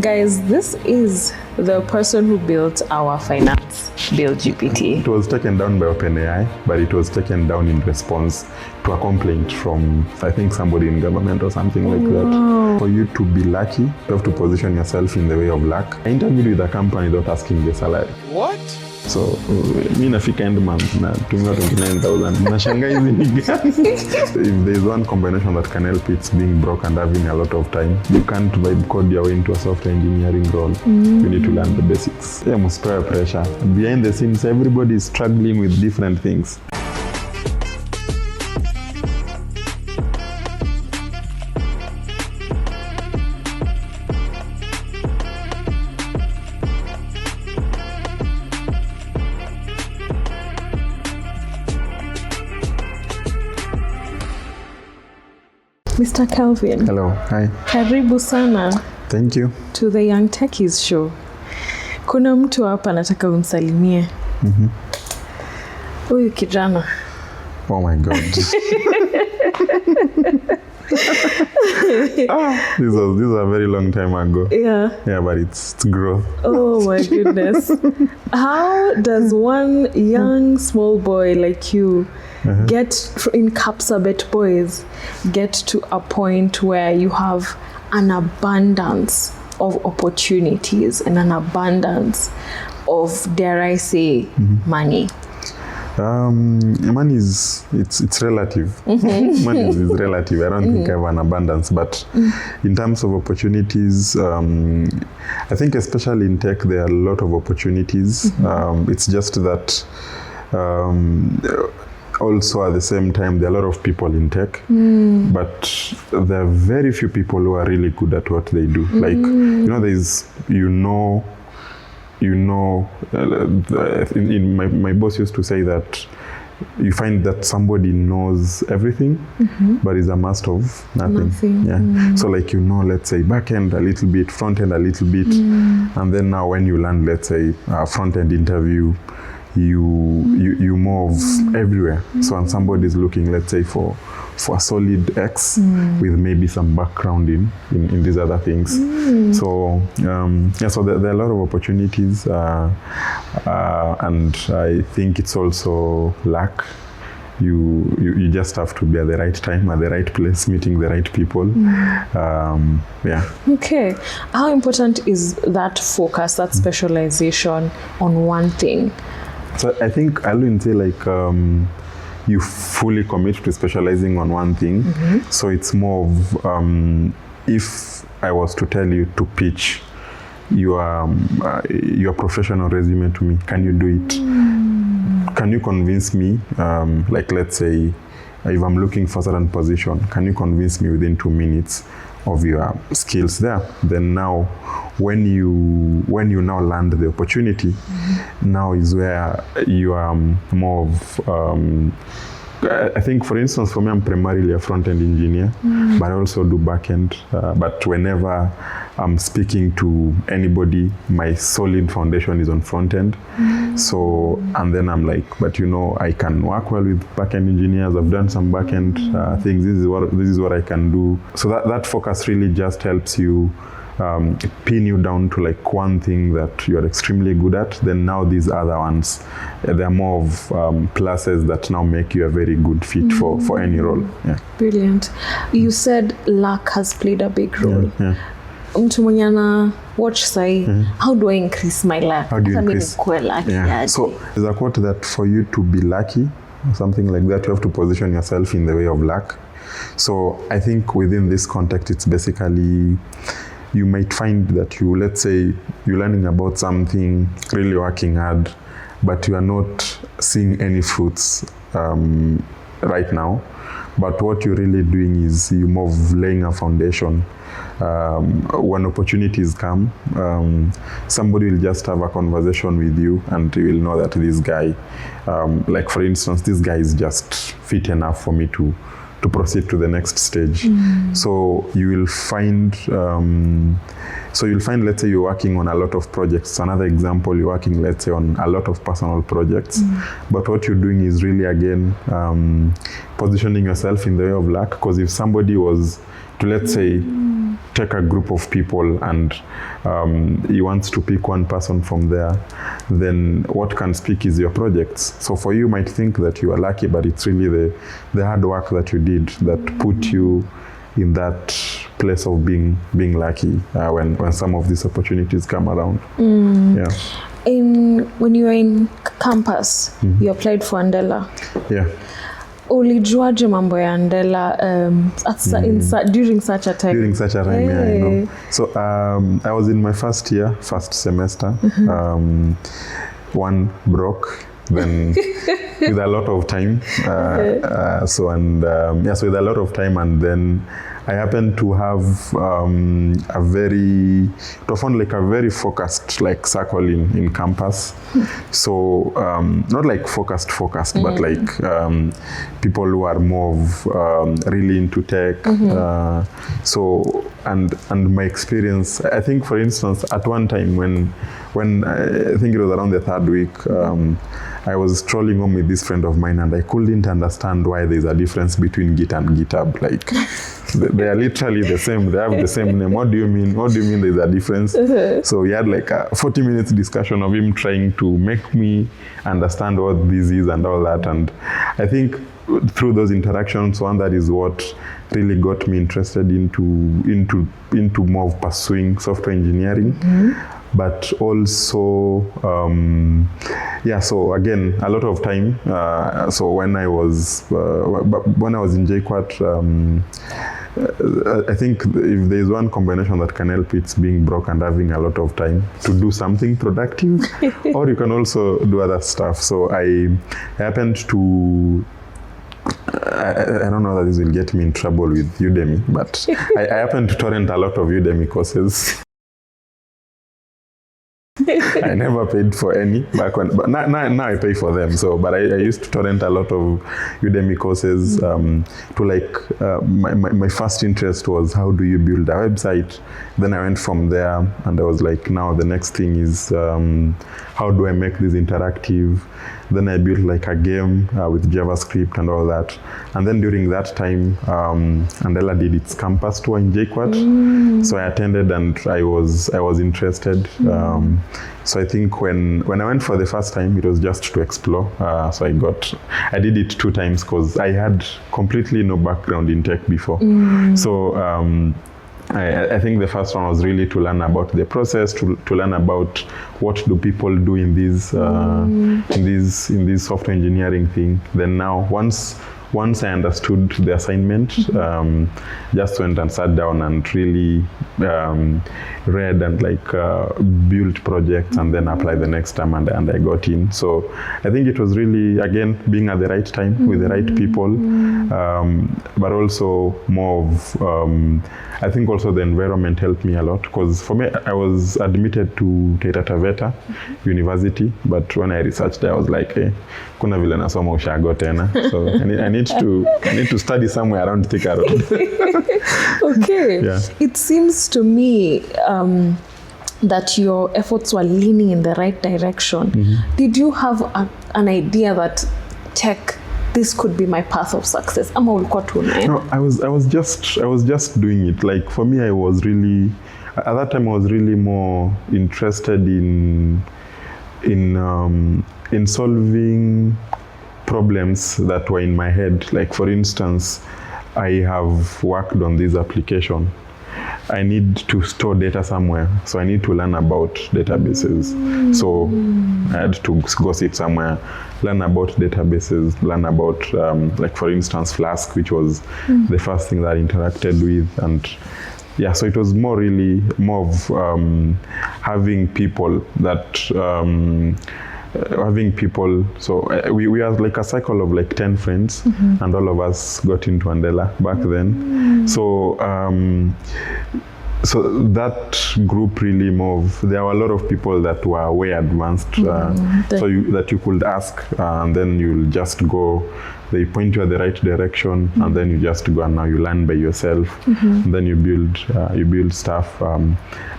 Guys, this is the person who built our Finance BillGPT. It was taken down by OpenAI, but it was taken down in response to a complaint from, I think, somebody in government or something like that. For you to be lucky, you have to position yourself in the way of luck. I interviewed with a company without asking the salary. What? So, mi nafika end month na tumia 29,000. Nashanga hizi ni gani? If there's one combination that can help, it's being broke and having a lot of time. You can't vibe code your way into a software engineering role. You need to learn the basics. Yeah, must spare pressure. Behind the scenes, everybody is struggling with different things. Mr. Kelvin. Hello, hi. Karibu sana. Thank you. To the Young Techiez show. Kuna mtu hapa anataka umsalimie. Huyu kijana. Oh my God. This was a very long time ago. Yeah. Yeah, but it's growth. Oh my goodness. How does one young small boy like you get in Kapsabet boys get to a point where you have an abundance of opportunities and an abundance of, dare I say, money? Money is it's relative. Money is relative. I don't think I have an abundance, but in terms of opportunities, I think especially in tech there are a lot of opportunities. It's just that also at the same time there are a lot of people in tech, but there are very few people who are really good at what they do. Like my boss used to say that you find that somebody knows everything, but is a master of nothing. Yeah. So like, let's say back end a little bit, front end a little bit, and then now when you land, let's say a front end interview, you move everywhere. So when somebody is looking, let's say for a solid X with maybe some background in these other things. So so there are a lot of opportunities, and I think it's also luck. You just have to be at the right time, at the right place, meeting the right people. Yeah. Okay. How important is that focus, that specialization on one thing? So I think I wouldn't say like you fully commit to specializing on one thing. So it's more of if I was to tell you to pitch your professional resume to me, can you do it? Can you convince me? Like let's say if I'm looking for a certain position, can you convince me within 2 minutes of your skills there? Then now when you now land the opportunity, now is where you are more of I think, for instance, for me, I'm primarily a front-end engineer, but I also do back-end. But whenever I'm speaking to anybody, my solid foundation is on front-end. So, and then I'm like, but I can work well with back-end engineers. I've done some back-end things. This is what I can do. So that focus really just helps you pin you down to like one thing that you're extremely good at. Then now these other ones, they're more of pluses that now make you a very good fit for any role. Yeah. Brilliant. You said luck has played a big role. Yeah. Mtu mwenye ana watch say, how do I increase my luck? How do you increase? Yeah. So there's a quote that for you to be lucky, something like that, you have to position yourself in the way of luck. So I think within this context, it's basically, you might find that let's say you're learning about something, really working hard, but you are not seeing any fruits right now. But what you're really doing is you're more of laying a foundation. When opportunities come, somebody will just have a conversation with you and you will know that this guy, like for instance, this guy is just fit enough for me to proceed to the next stage. So you will find, let's say you're working on a lot of projects. Another example, you're working, let's say, on a lot of personal projects. But what you're doing is really, again, positioning yourself in the way of luck. Because if somebody was to, let's say, take a group of people and he wants to pick one person from there, then what can speak is your projects. So for you might think that you are lucky, but it's really the hard work that you did that put you in that place of being lucky when some of these opportunities come around. Yeah. When you were in campus, you applied for Andela. Yeah. Ulijuaje mambo ya Andela during such a time? During such a time, yeah, I know. So I was in my first semester. One broke, then with a lot of time. So with a lot of time, and then I happened to have a very focused like circle in campus. So not like focused, but like people who are more of really into tech. So and my experience, I think for instance, at one time when I think it was around the third week, I was strolling home with this friend of mine, and I couldn't understand why there's a difference between Git and GitHub. Like, they are literally the same. They have the same name. What do you mean? What do you mean there's a difference? So we had like a 40 minutes discussion of him trying to make me understand what this is and all that. And I think through those interactions, one, that is what really got me interested into more of pursuing software engineering. But also, so again, a lot of time. So when I was in JQuat, I think if there's one combination that can help, it's being broke and having a lot of time to do something productive, or you can also do other stuff. So I happened to, I don't know that this will get me in trouble with Udemy, but I happened to torrent a lot of Udemy courses. I never paid for any back when, but now I pay for them. So, but I used to torrent a lot of Udemy courses. My first interest was, how do you build a website? Then I went from there, and I was like, now the next thing is, how do I make this interactive? Then I built like a game with JavaScript and all that. And then during that time, Andela did its campus tour in JQuat. So I attended, and I was interested. So I think when I went for the first time, it was just to explore. So I did it 2 times because I had completely no background in tech before. So I think the first one was really to learn about the process, to learn about what do people do in this software engineering thing. Then now, once I understood the assignment, just went and sat down and really read and built projects, and then applied the next time, and I got in. So I think it was really, again, being at the right time with the right people, but also more of, I think also the environment helped me a lot, because for me, I was admitted to Taita Taveta University, but when I researched, I was like, hey, kuna vile nasoma ushago tena. So I need to study somewhere around Thika Road. Okay. Yeah. It seems to me that your efforts were leaning in the right direction. Did you have an idea that tech, this could be my path of success? Ama ulikuwa tu nayo? No, I was just doing it. Like, for me, I was really, at that time, I was really more interested in solving problems that were in my head. Like, for instance, I have worked on this application. I need to store data somewhere, so I need to learn about databases. So I had to go sit somewhere, learn about databases, learn about, like, for instance, Flask, which was the first thing that I interacted with. And yeah, so it was more of having people that, so we are like a cycle of like 10 friends, and all of us got into Andela back then. So that group really moved. There were a lot of people that were way advanced, that you could ask, and then you'll just go. They point you at the right direction, and then you just go, and now you learn by yourself. And then you build stuff.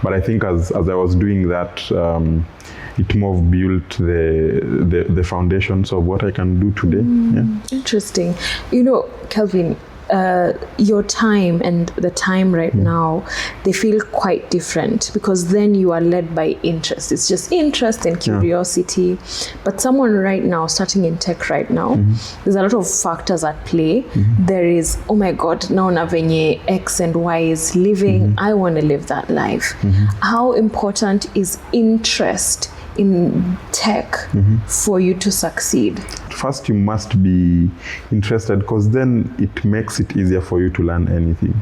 But I think as I was doing that, it more built the foundations of what I can do today. Yeah. Interesting. You know, Kelvin, your time and the time right now, they feel quite different, because then you are led by interest. It's just interest and curiosity. But someone right now, starting in tech right now, there's a lot of factors at play. There is, oh my God, now venye X and Y is living, I want to live that life. How important is interest in tech for you to succeed? First, you must be interested, because then it makes it easier for you to learn anything.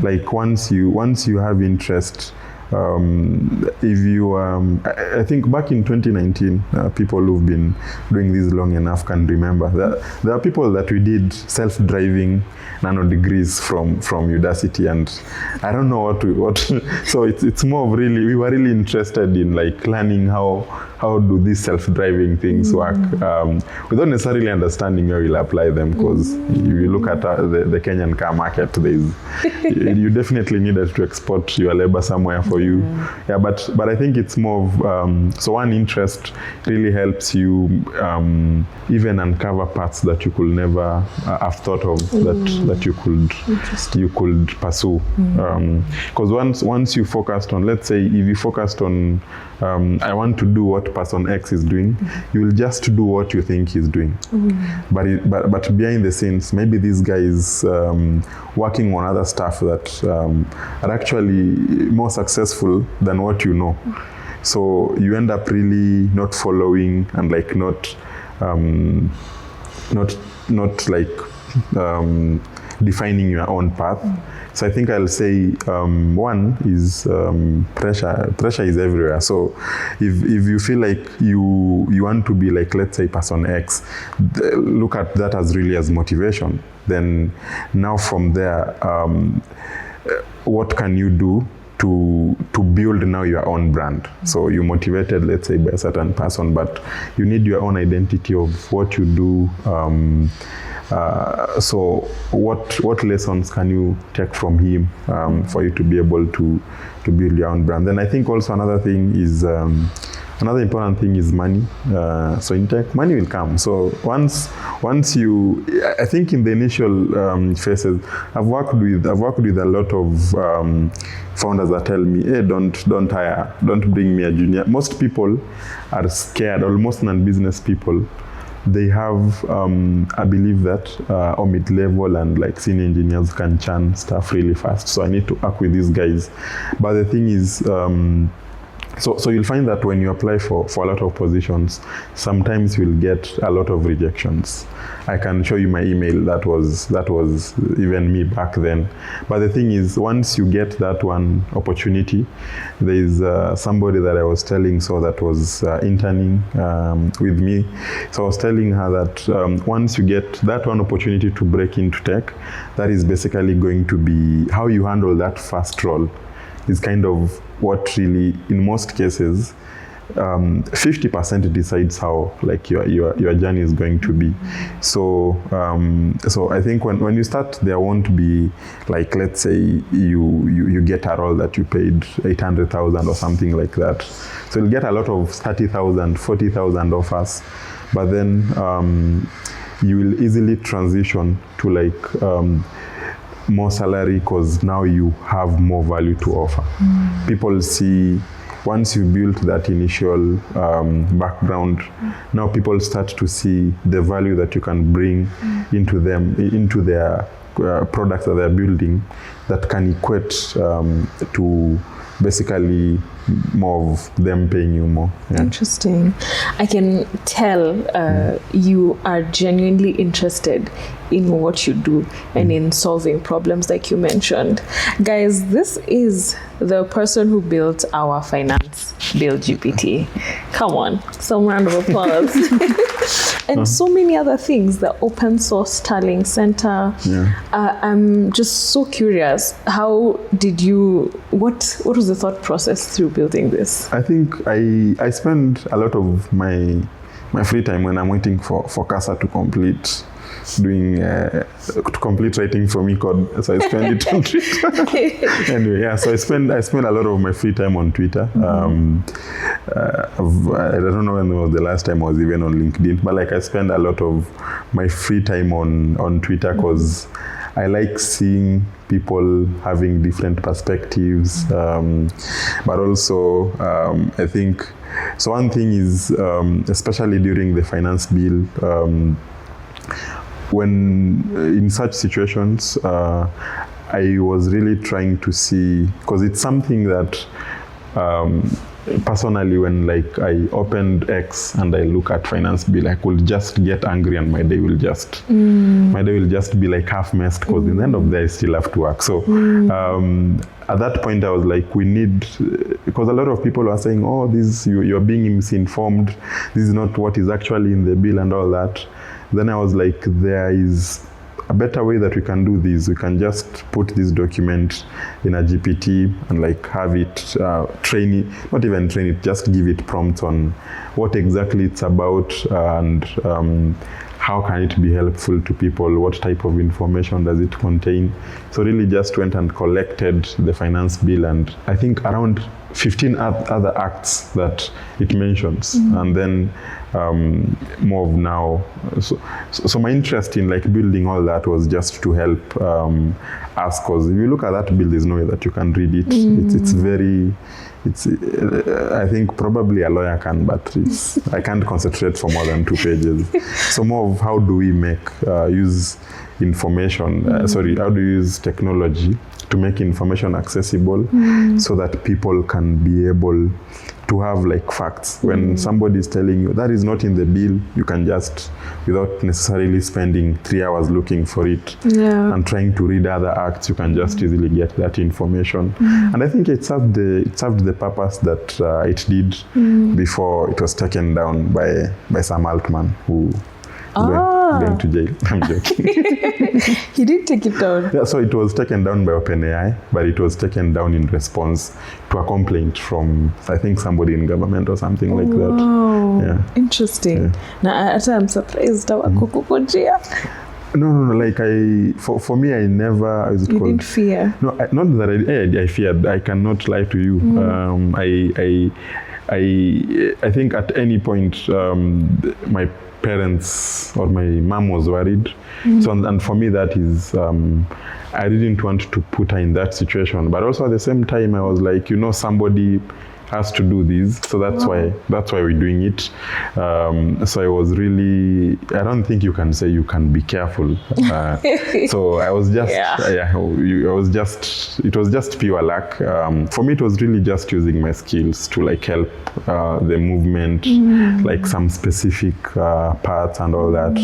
Like once you have interest, if you I think back in 2019, people who've been doing this long enough can remember that there are people that we did self-driving nano degrees from Udacity, and I don't know what so it's more of really, we were really interested in like learning how do these self-driving things work, without necessarily understanding where we'll apply them, because if you look at the Kenyan car market, you definitely needed to export your labor somewhere for you. But I think it's more of so one, interest really helps you even uncover paths that you could never have thought of, that you could pursue, because once you focused on, let's say if you focused on I want to do what person X is doing, you will just do what you think he's doing. But behind the scenes, maybe this guy is working on other stuff that are actually more successful than what you know. So you end up really not following and like not like defining your own path. So I think I'll say one is pressure. Pressure is everywhere. So if you feel like you want to be like, let's say, person X, look at that as really as motivation. Then now from there, what can you do to build now your own brand? So you're motivated, let's say, by a certain person, but you need your own identity of what you do. So what lessons can you take from him for you to be able to build your own brand? Then I think also another thing is another important thing is money. So in tech, money will come. So once you, I think in the initial phases, I've worked with a lot of founders that tell me, hey, don't bring me a junior. Most people are scared, almost non-business people. They have a belief that mid-level and like senior engineers can churn stuff really fast. So I need to work with these guys. But the thing is, so you'll find that when you apply for a lot of positions, sometimes you'll get a lot of rejections. I can show you my email. That was even me back then. But the thing is, once you get that one opportunity, there is somebody that I was telling, so that was interning with me. So I was telling her that once you get that one opportunity to break into tech, that is basically going to be how you handle that first role. Is kind of what really, in most cases, 50% decides how like your journey is going to be. So I think when you start, there won't be like, let's say you get a role that you paid 800,000 or something like that. So you'll get a lot of 30,000, 40,000 offers, but then you will easily transition to like more salary, because now you have more value to offer. People see, once you built that initial background, now people start to see the value that you can bring into their products that they're building, that can equate to basically more of them paying you more. Yeah. Interesting. I can tell you are genuinely interested in what you do and in solving problems like you mentioned. Guys, this is the person who built our Finance BillGPT. Come on, some round of applause. And so many other things, the open source Starling Center. I'm just so curious, how did you, what was the thought process through building this? I think I spend a lot of my free time when I'm waiting for CASA to complete writing for me code, so I spend it on Twitter. Anyway, yeah, so I spend a lot of my free time on Twitter. I don't know when was the last time I was even on LinkedIn, but like I spend a lot of my free time on Twitter, because I like seeing people having different perspectives, but also I think, so one thing is, especially during the finance bill, when in such situations, I was really trying to see, because it's something that personally, when like I opened X and I look at finance bill, I could just get angry and my day will just be like half messed, because in the end of the day I still have to work. So at that point I was like, we need, because a lot of people are saying, oh, this you're being misinformed, this is not what is actually in the bill and all that. Then I was like, there is a better way that we can do this. We can just put this document in a GPT and like have it train it, not even train it, just give it prompts on what exactly it's about and how can it be helpful to people, what type of information does it contain. So really just went and collected the finance bill, and I think around 15 other acts that it mentions, and then more of now. So my interest in like building all that was just to help us, because if you look at that bill, there's no way that you can read it. It's very, I think probably a lawyer can, but I can't concentrate for more than 2 pages. So more of how do we use information, how do we use technology to make information accessible so that people can be able to have like facts. When somebody is telling you that is not in the bill, you can just, without necessarily spending 3 hours looking for it and trying to read other acts, you can just easily get that information. And I think it served the purpose that it did before it was taken down by Sam Altman, who going to jail. I'm joking. He did take it down. Yeah, so it was taken down by OpenAI, but it was taken down in response to a complaint from, I think, somebody in government or something like that. Yeah. Interesting. Now, I'm surprised. No. Like for me, I never. Is it you called? Didn't fear. No, not that I feared. I cannot lie to you. I think at any point, my parents or my mom was worried. So and for me that is I didn't want to put her in that situation, but also at the same time I was like, somebody has to do this, so that's why we're doing it. So I was really, I don't think you can say you can be careful. So I was just it was just pure luck. For me it was really just using my skills to like help the movement, like some specific parts and all that.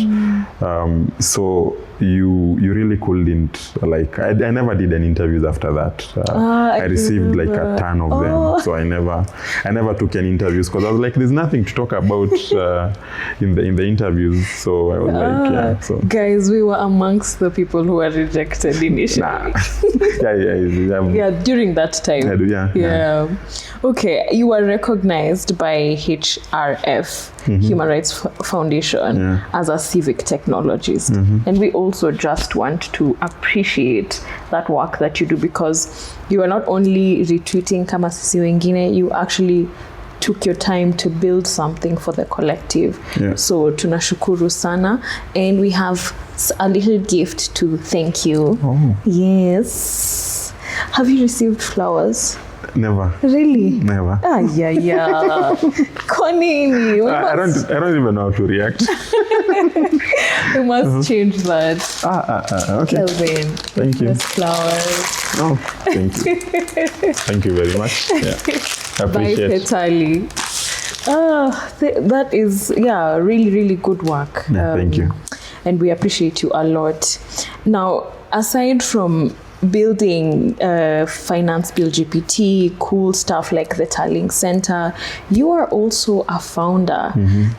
So you really couldn't, like, I never did any interviews after that. I received like a ton of them, so I never took any interviews, because I was like, there's nothing to talk about in the interviews. So I was like, so guys, we were amongst the people who were rejected initially. During that time. Okay, you were recognized by HRF, Human Rights Foundation, as a civic technologist, and we also just want to appreciate that work that you do, because you are not only retweeting kama sisi wengine, you actually took your time to build something for the collective. So tunashukuru sana, and we have a little gift to thank you. Yes. Have you received flowers? Never. Really? Never. Konini. I don't even know how to react. We must change that. Okay. Kelvin. Thank you. Flowers. Oh, thank you. Thank you very much. I appreciate it. Petali. That is, really, really good work. Thank you. And we appreciate you a lot. Now, aside from building Finance BillGPT, cool stuff like the Talink Center, you are also a founder.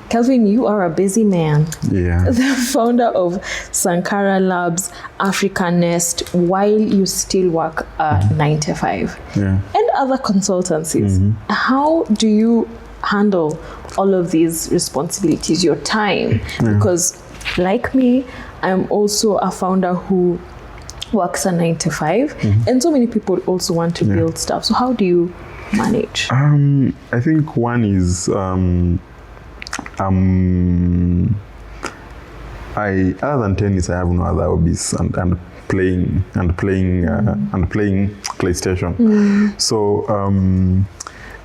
Kelvin, you are a busy man. The founder of Sankara Labs, Afrikanest, while you still work 9 to 5. And other consultancies. How do you handle all of these responsibilities, your time? Because like me, I'm also a founder who works a 9 to 5, and so many people also want to build stuff. So how do you manage? I think one is other than tennis, I have no other hobbies, and playing PlayStation. So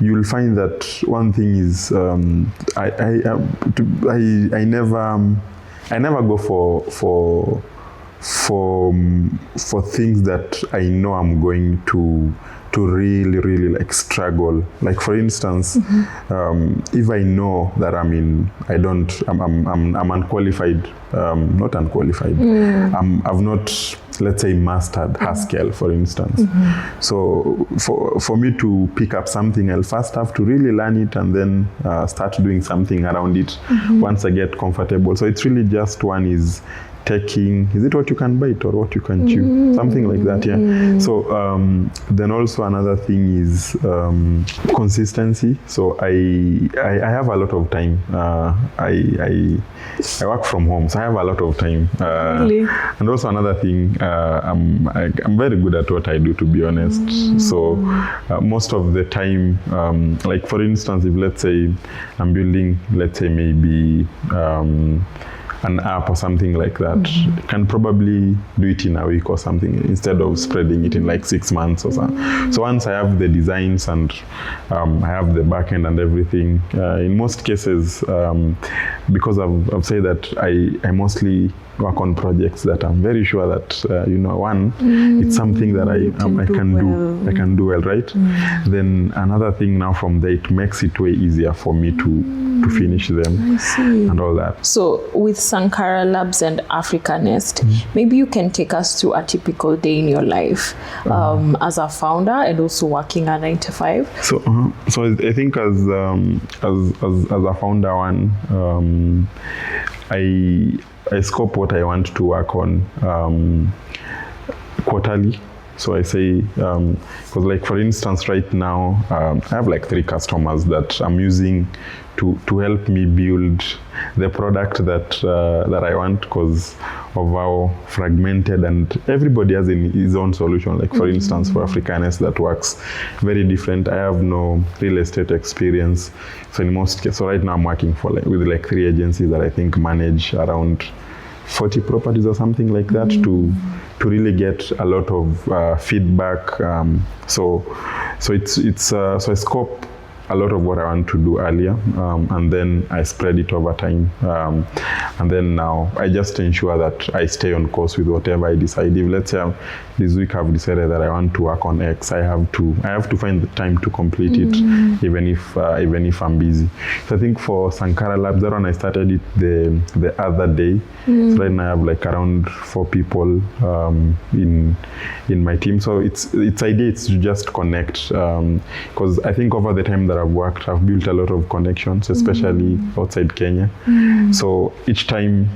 you'll find that one thing is I never go for things that I know I'm going to really like struggle. Like for instance, if I know that I'm unqualified, not unqualified, I've not, let's say, mastered Haskell, for instance. So for me to pick up something, I'll first have to really learn it and then start doing something around it once I get comfortable. So it's really just one is taking, is it what you can bite or what you can chew? Something like that, yeah. So then also another thing is consistency. So I have a lot of time. I work from home, so I have a lot of time. Really? And also another thing, I'm very good at what I do, to be honest. So most of the time, like for instance, if let's say I'm building, let's say maybe an app or something like that, can probably do it in a week or something instead of spreading it in like 6 months or something. So once I have the designs and I have the backend and everything, in most cases, because I've said that I mostly work on projects that I'm very sure that it's something that I can do well, right? Then another thing now from there, it makes it way easier for me to finish them and all that. So with Sankara Labs and Afrikanest, maybe you can take us through a typical day in your life as a founder and also working a 9 to 5. So I think as a founder I scope what I want to work on quarterly. So I say, because like for instance, right now, I have like 3 customers that I'm using to help me build the product that I want, because of how fragmented and everybody has his own solution. Like for instance, for Afrikanest, that works very different. I have no real estate experience. So in most cases, so right now I'm working with like 3 agencies that I think manage around 40 properties or something like that to really get a lot of feedback. So I scope a lot of what I want to do earlier, and then I spread it over time. And then now I just ensure that I stay on course with whatever I decide. If let's say this week I've decided that I want to work on X, I have to find the time to complete it, even if I'm busy. So I think for Sankara Labs, that one I started it the other day. So right now I have like around 4 people in my team. So its idea is to just connect, because I think over the time that I've worked, I've built a lot of connections, especially outside Kenya. So each time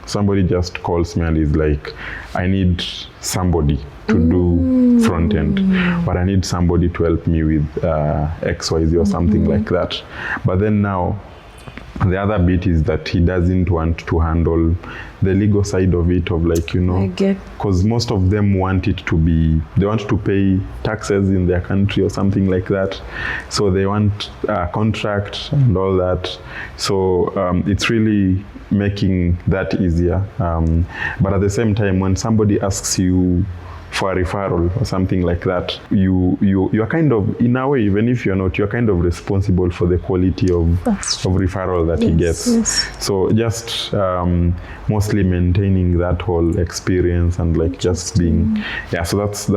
somebody just calls me and is like, I need somebody to do front end, but I need somebody to help me with XYZ or something like that. But then now, the other bit is that he doesn't want to handle the legal side of it, of like, because most of them want it to be, they want to pay taxes in their country or something like that. So they want a contract and all that. So it's really making that easier. But at the same time, when somebody asks you for a referral or something like that, you're kind of, in a way, even if you're not, you're kind of responsible for the quality of referral that he gets. So just mostly maintaining that whole experience and like just being, so that's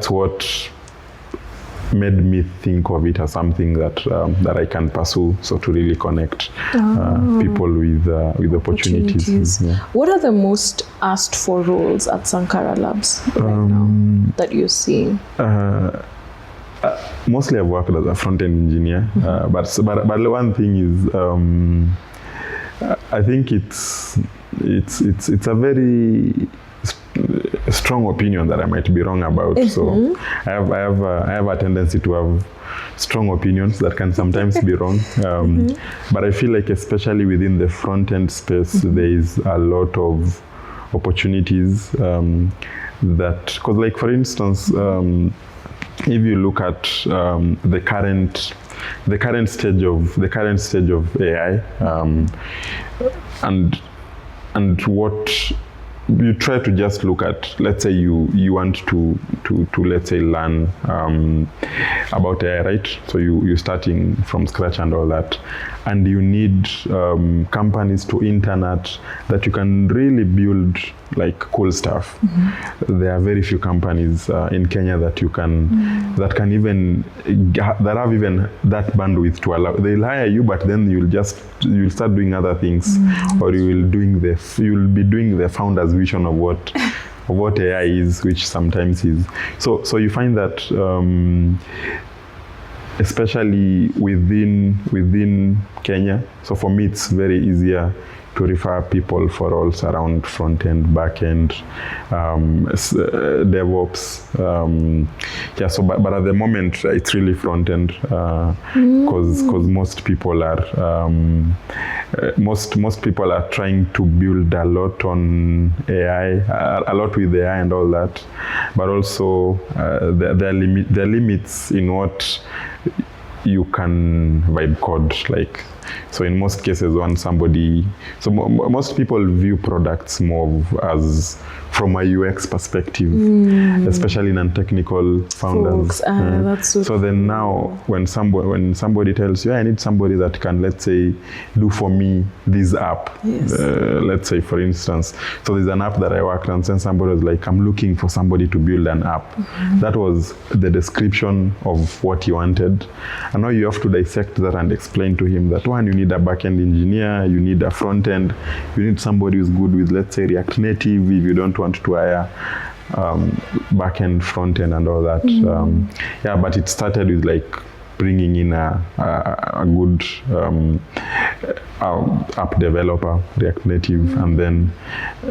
what made me think of it as something that I can pursue, so to really connect people with opportunities. What are the most asked for roles at Sankara Labs right now that you're seeing? Mostly I've worked as a front-end engineer, but one thing is I think it's a very strong opinion that I might be wrong about. So I have a tendency to have strong opinions that can sometimes be wrong. But I feel like especially within the front end space, there is a lot of opportunities that, because like for instance, if you look at the current stage of AI, and you try to just look at, let's say you want to let's say learn about AI, right? So you're starting from scratch and all that, and you need companies to internet that you can really build like cool stuff. There are very few companies in Kenya that you can that can even that have even that bandwidth to allow. They'll hire you, but then you'll start doing other things, or you'll be doing the founder's vision of what AI is, which sometimes is. So you find that especially within Kenya. So for me, it's very easier to refer people for roles around front end, back end, DevOps. So but at the moment it's really front end because most people are most people are trying to build a lot on AI, a lot with AI and all that, but also there are limits in what you can vibe code like. So in most cases, most people view products more as from a UX perspective, especially non-technical founders. That's so then now, when somebody tells you, I need somebody that can, let's say, do for me this app. Yes. Let's say, for instance, so there's an app that I worked on, and somebody was like, I'm looking for somebody to build an app. That was the description of what he wanted. And now you have to dissect that and explain to him that, one, you need a back-end engineer, you need a front-end, you need somebody who's good with, let's say, React Native if you don't want to hire back-end, front-end and all that. But it started with like bringing in a good app developer, React Native, and then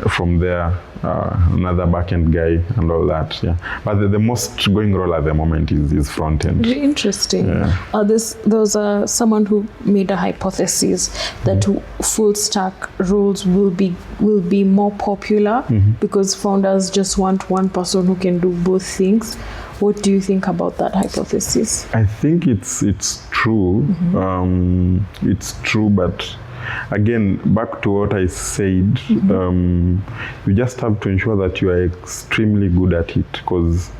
from there another back-end guy and all that. But the most going role at the moment is front-end. Very interesting. Those are someone who made a hypothesis that full stack roles will be more popular because founders just want one person who can do both things. What do you think about that hypothesis? I think it's true. It's true, but again, back to what I said, you just have to ensure that you are extremely good at it, because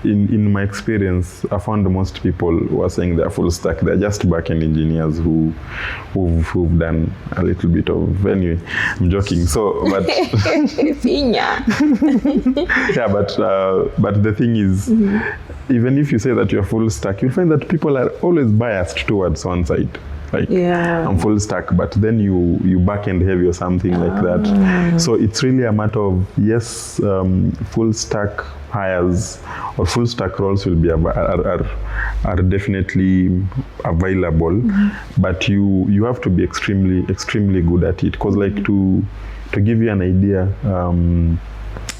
in my experience, I found most people who are saying they're full stack, they're just back-end engineers who've done a little bit of, anyway, I'm joking. So, but but the thing is, even if you say that you're full stack, you'll find that people are always biased towards one side. Like, I'm full stack, but then you back-end heavy or something like that. So it's really a matter of, yes, full stack hires or full stack roles will be are definitely available, but you have to be extremely good at it. Because like to give you an idea,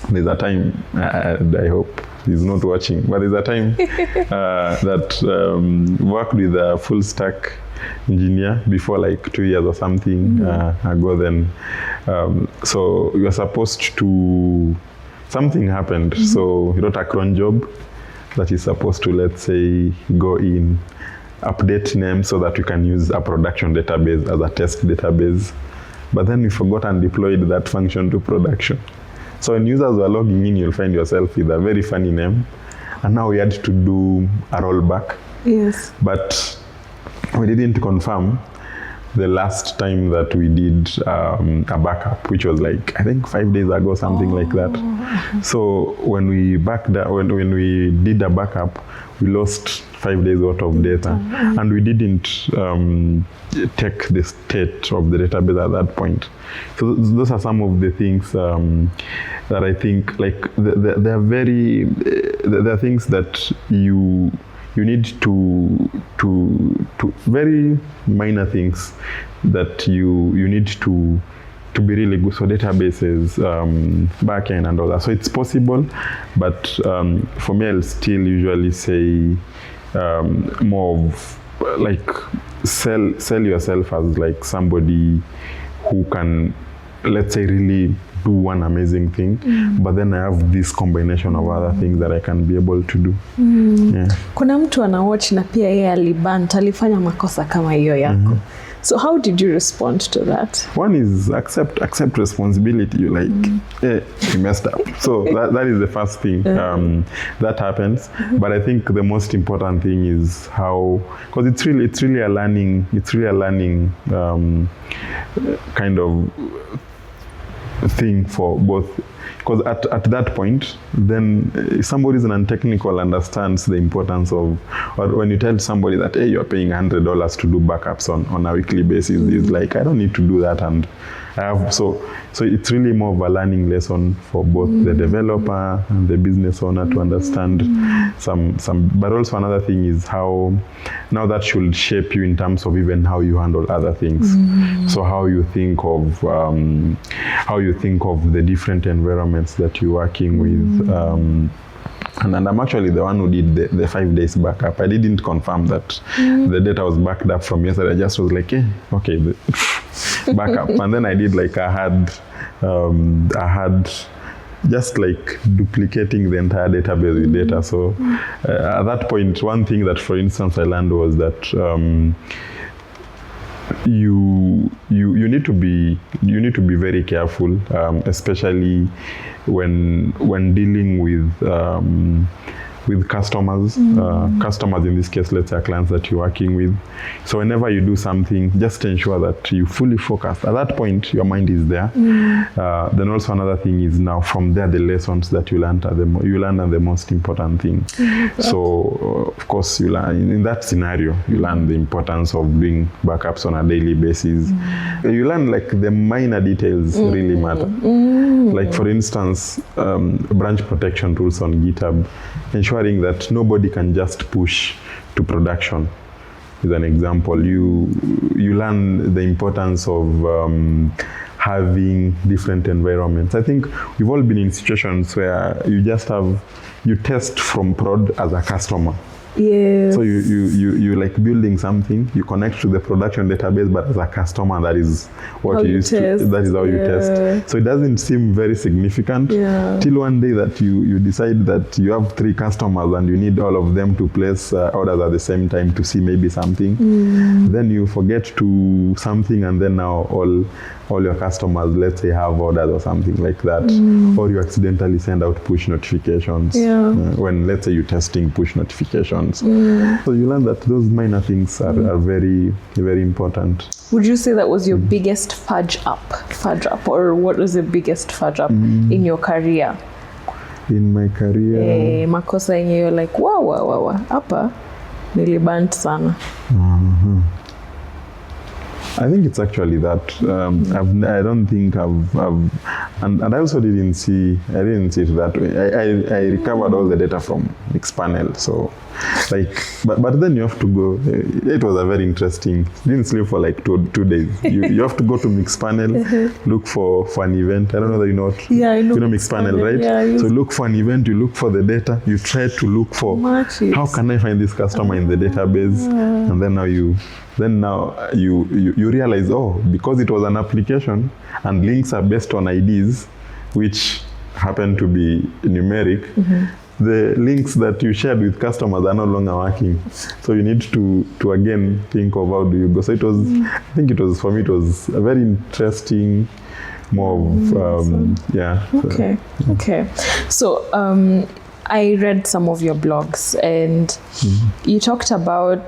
there's a time, I hope he's not watching, but there's a time that worked with a full stack engineer before like 2 years or something ago. Then so you are supposed to, something happened, so you wrote a cron job that is supposed to, let's say, go in, update names so that you can use a production database as a test database, but then you forgot and deployed that function to production. So when users were logging in, you'll find yourself with a very funny name, and now we had to do a rollback. Yes. But we didn't confirm the last time that we did a backup, which was like, I think 5 days ago, something like that. So when we when we did a backup, we lost 5 days worth of data, and we didn't take the state of the database at that point. So those are some of the things that I think, like, there are things that you need to very minor things that you need to be really good. So databases, backend and all that. So it's possible, but for me, I'll still usually say more of like sell yourself as like somebody who can, let's say, really do one amazing thing, but then I have this combination of other things that I can be able to do. Kuna mtu anawatch na pia yeye alibant, alifanya makosa kama hiyo yako. So how did you respond to that? One is accept responsibility. You like, hey, you messed up. So that is the first thing that happens. But I think the most important thing is how, because it's really a learning kind of thing for both. Because at that point, then if somebody is non-technical understands the importance of, or when you tell somebody that, hey, you're paying $100 to do backups on a weekly basis, it's like, I don't need to do that. And I have, so it's really more of a learning lesson for both the developer and the business owner to understand some, but also another thing is how, now that should shape you in terms of even how you handle other things. So how you think of the different environments that you're working with. And I'm actually the one who did the 5 days backup. I didn't confirm that the data was backed up from yesterday. I just was like, hey, okay, backup. And then I did like, I had just like duplicating the entire database with data. So at that point, one thing that, for instance, I learned was that you need to be very careful, especially when dealing with customers. Customers in this case, let's say clients that you're working with. So whenever you do something, just ensure that you fully focus. At that point, your mind is there. Then also another thing is now from there, the lessons that you learn are the most important thing. So of course, you learn in that scenario, you learn the importance of doing backups on a daily basis. You learn like the minor details really matter. Like for instance, branch protection rules on GitHub, ensuring that nobody can just push to production is an example. You learn the importance of having different environments. I think we've all been in situations where you test from prod as a customer. Yes. So you like building something, you connect to the production database, but as a customer, that is what you use to, that is how you test. So it doesn't seem very significant till one day that you decide that you have 3 customers and you need all of them to place orders at the same time to see maybe something. Then you forget to something, and then now all your customers, let's say, have orders or something like that, or you accidentally send out push notifications when, let's say, you're testing push notifications. So you learn that those minor things are very, very important. Would you say that was your biggest fudge up, or what was the biggest fudge up in your career? In my career, makosa yenye you're like, wow, hapa nilibant sana. I think it's actually that. I don't think and I also didn't see it that way. I recovered all the data from Xpanel. So, but then you have to go. It was a very interesting. Didn't sleep for like two days. You have to go to Mixpanel, look for an event. I don't know that you know what. Yeah, I know. You know Mixpanel, right? Yeah, so look for an event. You look for the data. You try to look for how can I find this customer in the database, and then now you realize, because it was an application and links are based on IDs, which happen to be numeric, the links that you shared with customers are no longer working. So you need to again think of how do you go. So it was, I think it was, for me, it was a very interesting, more of, Okay. So I read some of your blogs, and you talked about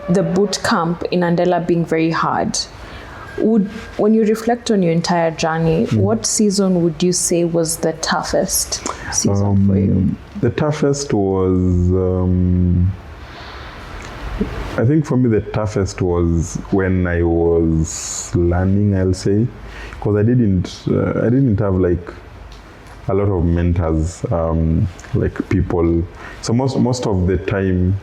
the boot camp in Andela being very hard. When you reflect on your entire journey, what season would you say was the toughest season for you? The toughest was, I think for me the toughest was when I was learning, I'll say, because I didn't have like a lot of mentors, like people. So most of the time,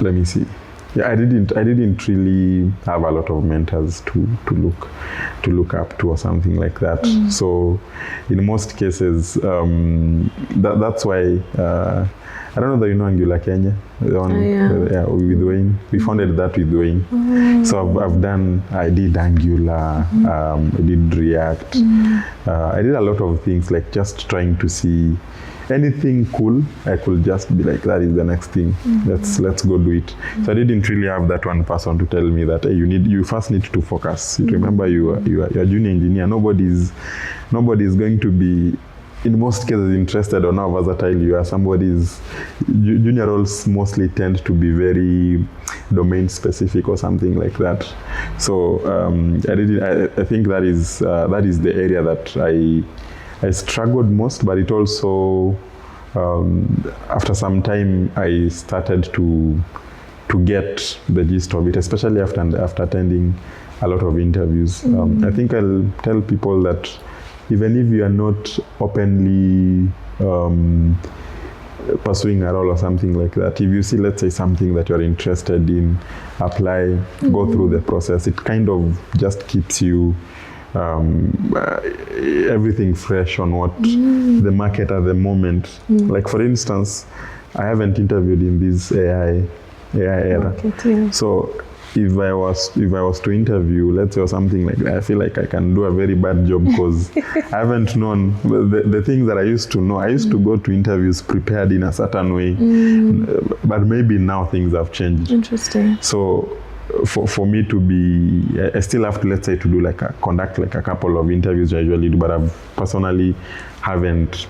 let me see. Yeah, I didn't really have a lot of mentors to look up to or something like that. So in most cases, that's why I don't know that you know Angular Kenya, the one with Wayne. We founded that with Wayne. So I did Angular, I did React, I did a lot of things, like just trying to see anything cool, I could just be like, that is the next thing. Let's go do it. So I didn't really have that one person to tell me that, hey, you first need to focus. Remember, you're a junior engineer. Nobody's going to be, in most cases, interested on how versatile you are. Junior roles mostly tend to be very domain specific or something like that. So I think that is the area that I struggled most, but it also, after some time, I started to get the gist of it, especially after attending a lot of interviews. I think I'll tell people that even if you are not openly pursuing a role or something like that, if you see, let's say, something that you're interested in, apply, go through the process. It kind of just keeps you everything fresh on what the market at the moment. Like, for instance, I haven't interviewed in this AI era. Okay, so if I was to interview, let's say, or something like that, I feel like I can do a very bad job because I haven't known the things that I used to know. I used to go to interviews prepared in a certain way, but maybe now things have changed. Interesting. So for me to be, I still have to, let's say, to do conduct a couple of interviews I usually do, but I've personally haven't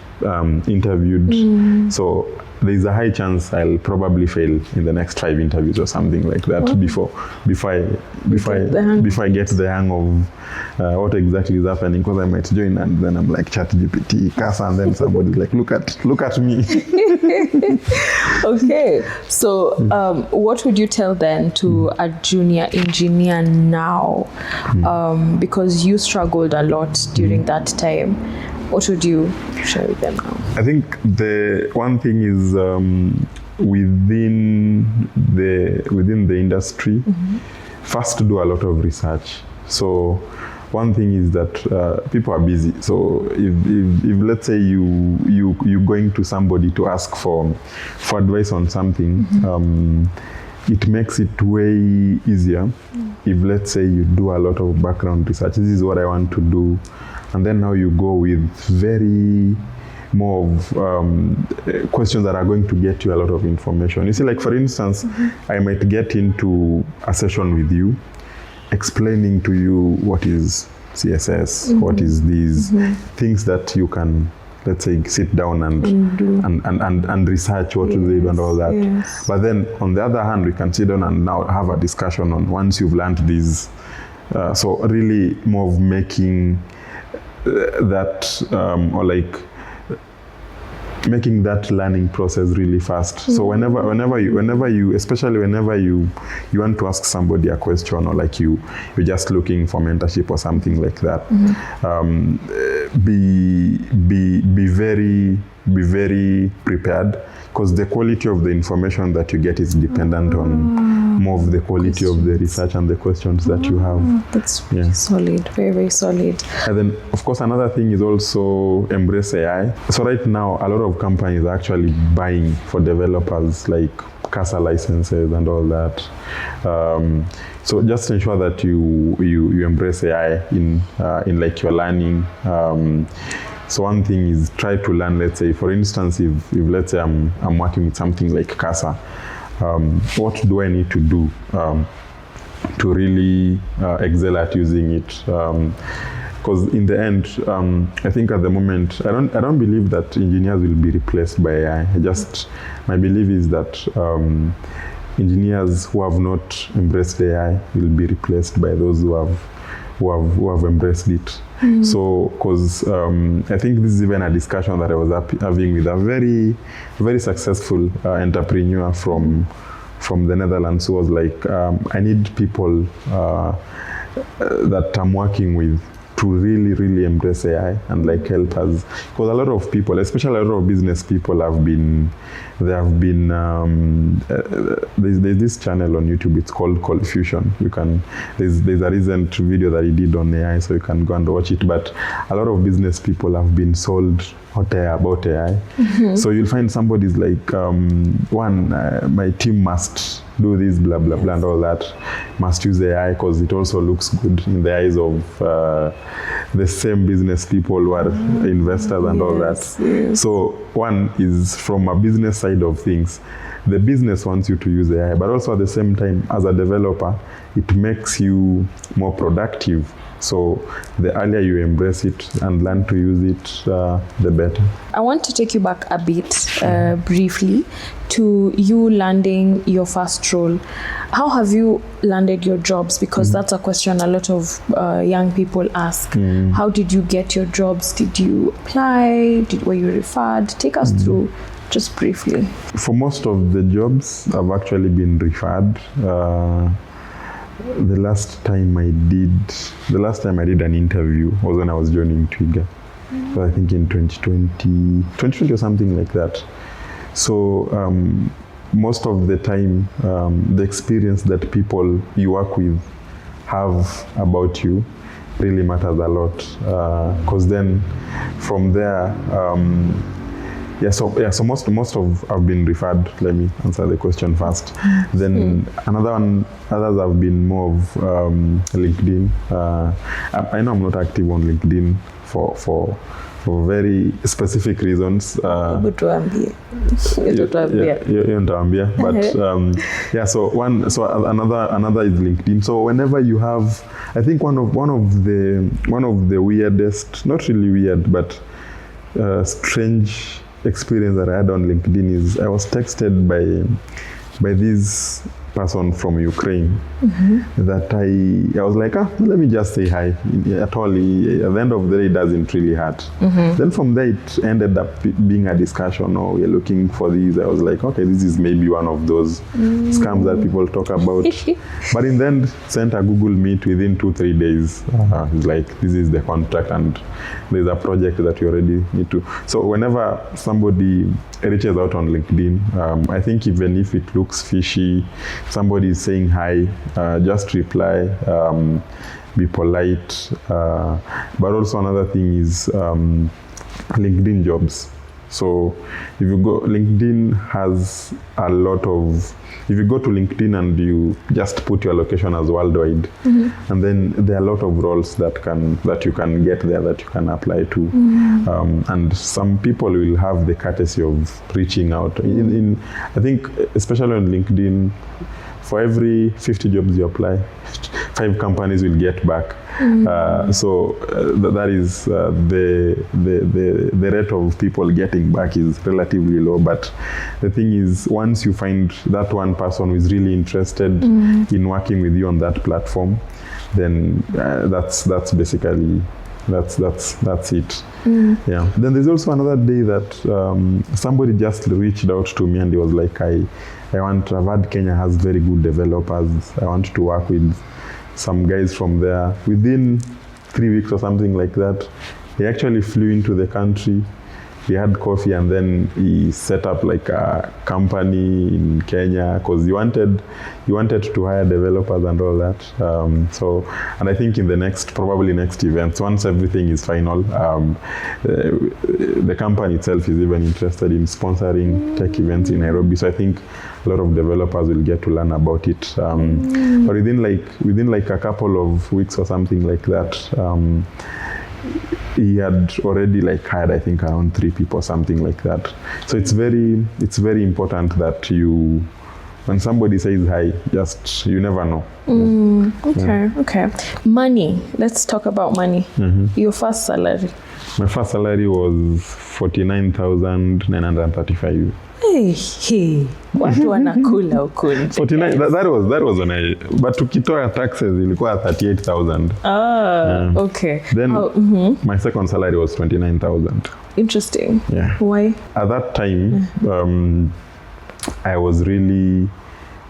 interviewed. So there's a high chance I'll probably fail in the next 5 interviews or something like that before I get the hang of what exactly is happening, because I might join and then I'm like ChatGPT, Casa, and then somebody's like, look at me. Okay, so what would you tell then to a junior engineer now? Because you struggled a lot during that time. What would you share with them now? I think the one thing is within the industry, first to do a lot of research. So one thing is that people are busy. So if let's say you're going to somebody to ask for advice on something, it makes it way easier if, let's say, you do a lot of background research. This is what I want to do. And then now you go with very more of questions that are going to get you a lot of information. You see, like, for instance, I might get into a session with you, explaining to you what is CSS, what is these things that you can, let's say, sit down and research what to do and all that. Yes. But then on the other hand, we can sit down and now have a discussion on once you've learned these. So really more of making that or like making that learning process really fast. So whenever you especially whenever you want to ask somebody a question, or like you're just looking for mentorship or something like that, be very prepared, because the quality of the information that you get is dependent on more of the quality of the research and the questions that you have. That's really solid, very, very solid. And then, of course, another thing is also embrace AI. So right now, a lot of companies are actually buying for developers like CASA licenses and all that. So just ensure that you embrace AI in like your learning. So one thing is try to learn, let's say, for instance, if let's say I'm working with something like CASA, what do I need to do to really excel at using it? Because in the end, I think at the moment, I don't believe that engineers will be replaced by AI. My belief is that engineers who have not embraced AI will be replaced by those who have embraced it. So, because I think this is even a discussion that I was having with a very, very successful entrepreneur from the Netherlands, who was like, I need people that I'm working with to really, really embrace AI and like help us. Because a lot of people, especially a lot of business people, there's this channel on YouTube, it's called Cold Fusion. There's a recent video that he did on AI, so you can go and watch it. But a lot of business people have been sold hot air about AI. So you'll find somebody's like, my team must do this, blah, blah, blah, and all that, must use AI because it also looks good in the eyes of the same business people who are investors and all that. Yes. So one is from a business side of things. The business wants you to use AI, but also at the same time, as a developer, it makes you more productive. So the earlier you embrace it and learn to use it, the better. I want to take you back a bit briefly to you landing your first role. How have you landed your jobs? Because that's a question a lot of young people ask. How did you get your jobs? Did you apply? Were you referred? Take us through just briefly. For most of the jobs, I've actually been referred. The last time I did an interview was when I was joining Twiga. So I think in 2020 or something like that. So most of the time, the experience that people you work with have about you really matters a lot. Because then from there, so most of have been referred. Let me answer the question first. Then others have been more of LinkedIn. I know I'm not active on LinkedIn for very specific reasons. But another is LinkedIn. So whenever you have, I think one of the weirdest, not really weird, but strange experience that I had on LinkedIn is I was texted by this person from Ukraine that I was like, let me just say hi. At all, at the end of the day, it doesn't really hurt. Then from there, it ended up being a discussion. Oh, we're looking for these. I was like, okay, this is maybe one of those scams that people talk about. But in the end, sent a Google Meet within 2-3 days. It's like, this is the contract and there's a project that you already need to. So whenever somebody reaches out on LinkedIn, I think even if it looks fishy, somebody is saying hi, just reply, be polite. But also another thing is LinkedIn jobs. So if you go, LinkedIn has a lot of, if you go to LinkedIn and you just put your location as worldwide, and then there are a lot of roles that you can get there, that you can apply to. And some people will have the courtesy of reaching out. I think, especially on LinkedIn, for every 50 jobs you apply, 5 companies will get back. So that is the rate of people getting back is relatively low. But the thing is, once you find that one person who is really interested in working with you on that platform, then that's basically that's it. Yeah. Then there's also another day that somebody just reached out to me and he was like, I've heard Kenya has very good developers. I want to work with some guys from there. Within 3 weeks or something like that, he actually flew into the country. We had coffee and then he set up like a company in Kenya because he wanted to hire developers and all that. And I think in the probably next events, once everything is final, the company itself is even interested in sponsoring tech events in Nairobi. So I think a lot of developers will get to learn about it. But within a couple of weeks or something like that, he had already hired, I think, around 3 people, something like that. So it's very important that when somebody says hi, you never know. Okay. Money. Let's talk about money. Your first salary. My first salary was 49,935. Hey, watu wanakula huko nje. 49, that was when but tukitoa taxes ilikuwa 38,000. Okay. Then my second salary was 29,000. Interesting. Yeah. Why? At that time, I was really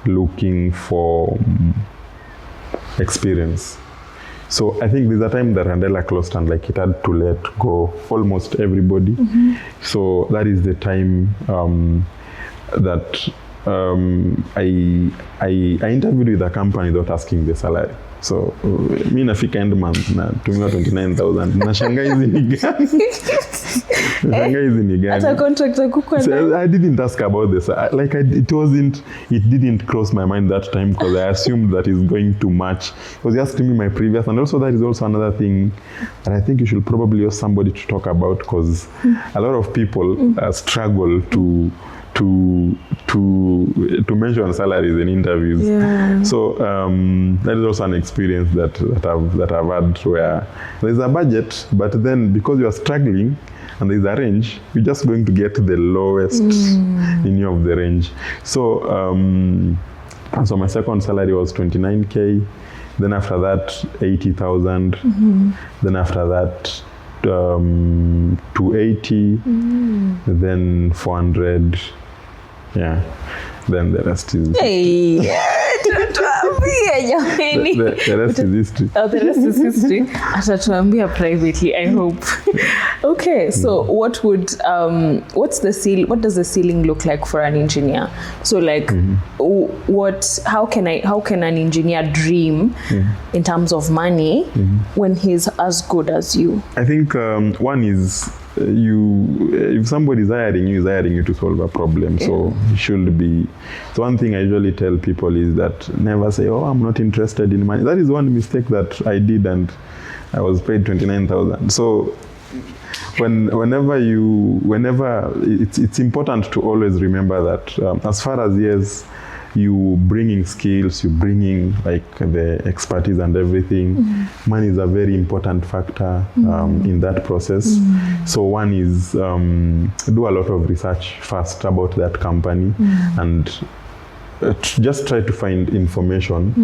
looking for experience. So I think there's a time that Andela closed and it had to let go almost everybody. So that is the time that I interviewed with a company without asking the salary. So mi nafika end month na tumia 29,000 nashangaa hizi ni gani. At a contractor, so I didn't ask about this. It didn't cross my mind that time because I assumed that it's going to match. He was asking me my previous, and also that is also another thing that I think you should probably ask somebody to talk about, because a lot of people struggle to mention salaries in interviews. Yeah. So that is also an experience that I've had, where there's a budget, but then because you are struggling and there's a range, you're just going to get the lowest in of the range. So so my second salary was 29K. Then after that, 80,000. Then after that, 280. Then 400. Yeah. Then the rest is... Hey! the rest is history. Oh, the rest is history. Atatuambia privately, I hope. Okay, so what would what does the ceiling look like for an engineer? So like how can an engineer dream in terms of money when he's as good as you? I think one is if somebody is hiring you to solve a problem. So it should be. So one thing I usually tell people is that never say, oh, I'm not interested in money. That is one mistake that I did, and I was paid 29,000. So whenever it's important to always remember that as far as you bringing skills, you bringing like the expertise and everything, money is a very important factor in that process. So one is do a lot of research first about that company and just try to find information